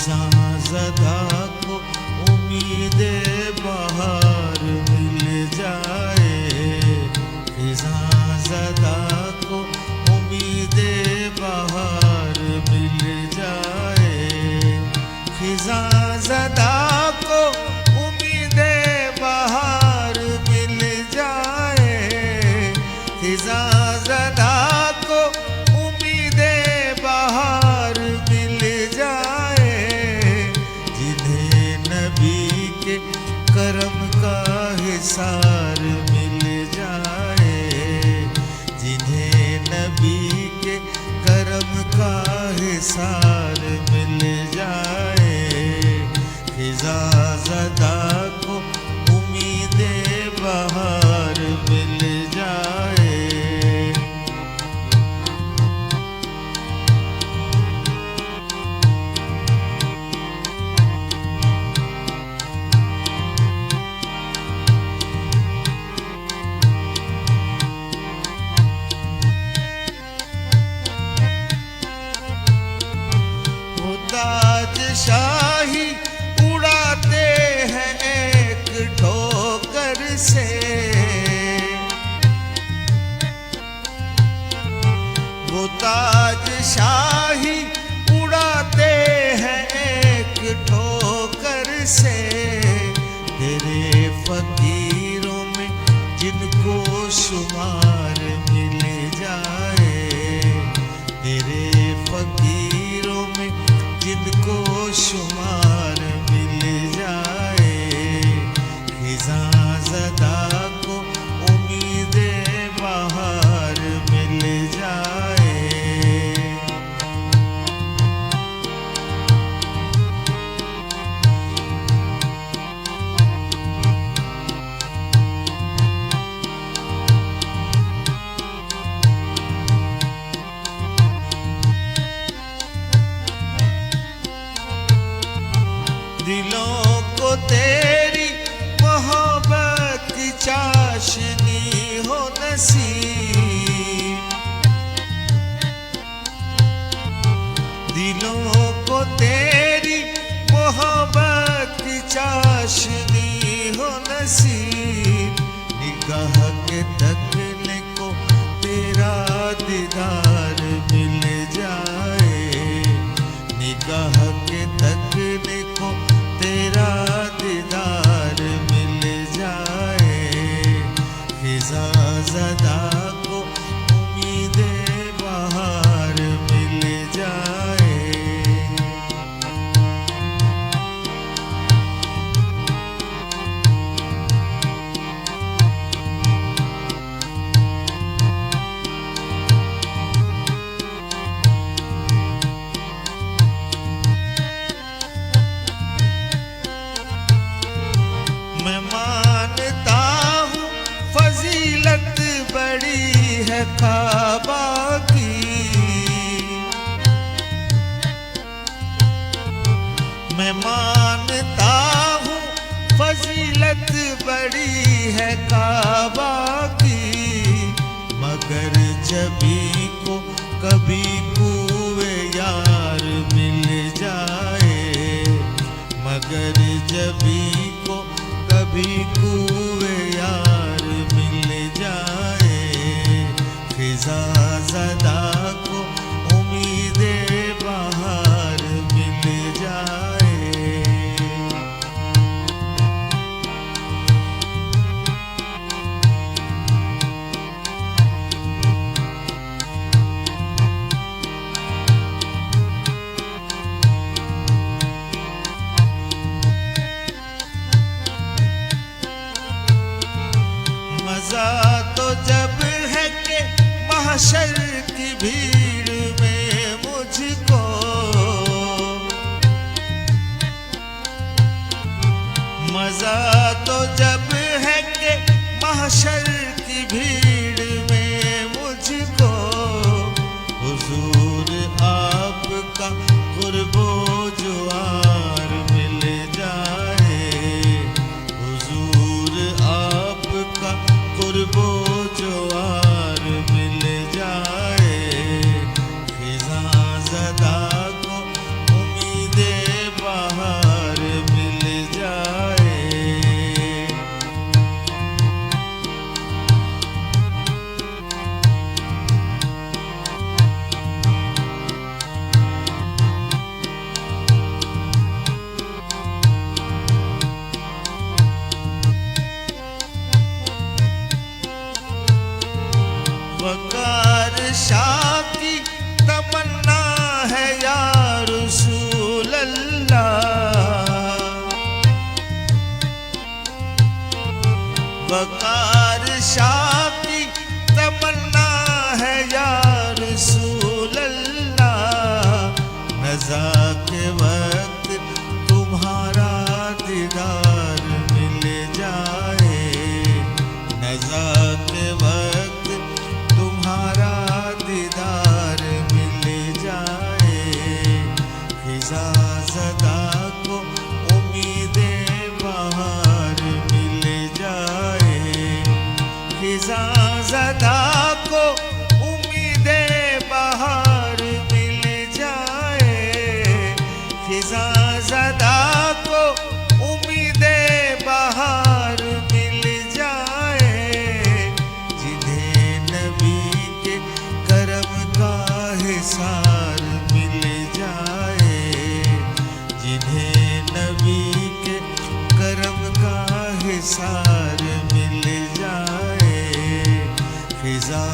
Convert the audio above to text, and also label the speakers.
Speaker 1: खिज़ां ज़दा को उम्मीदे बहार मिल जाए, खिज़ां ज़दा को उम्मीदे बहार मिल जाए, खिज़ां ज़दा को उम्मीदे बहार मिल जाए, खिज़ां ज़दा को उम्मीदे बहार मिल जाए, जिन्हें नबी के करम का हिसार मिल जाए, जिन्हें नबी के करम का हिसार मिल जाए, खिज़ां ज़दा को उम्मीदे बहार मिल जाए। ताजशाही उड़ाते हैं एक ठोकर से, वो ताजशाही उड़ाते हैं एक ठोकर से, तेरे फकीरों में जिनको शुमार मिल जाए, तेरे फकीरों में जिनको शुमार मिल जाए, खिज़ां ज़दा को उम्मीदे बहार मिल जाए। दिलों को तेरी मोहब्बत की चाशनी हो नसीब, दिलों को तेरी मोहब्बत की चाशनी हो नसीब, निगाह के तकने को तेरा दीदार मिल जाए, निगाह के तकने को तेरा दीदार मिल जाए, खिज़ां ज़दा को उम्मीदे बहार मिल जाए। मैं मानता हूँ फजीलत बड़ी है काबा की, मैं मानता हूँ फजीलत बड़ी है काबा की, मगर जबी को कभी कुए यार मिल जाए, मगर जबी को कभी कुए यार मिल जाए, खिज़ां ज़दा को उम्मीदे बहार मिल जाए। मज़ा तो जब है कि महशर की भीड़ में मुझको, मज़ा तो जब है कि महशर की भीड़ में मुझको, हुजूर आपका कुर्बो जुआर मिल जाए, हुजूर आपका कुर्बो जुआर मिल जाए, खिज़ां ज़दा को उम्मीदे वक्त तुम्हारा दीदार मिल जाए, नज़ा के वक्त तुम्हारा दीदार मिल जाए, खिज़ा ज़दा को उम्मीदे बहार मिल जाए, खिज़ा ज़दा को उम्मीदे बहार मिल जाए, खिज़ा ज़दा को उम्मीदे बहार मिल जाए, जिन्हें नबी के करम का हिसार मिल जाए, जिन्हें नबी के करम का हिसार मिल जाए, खिज़ा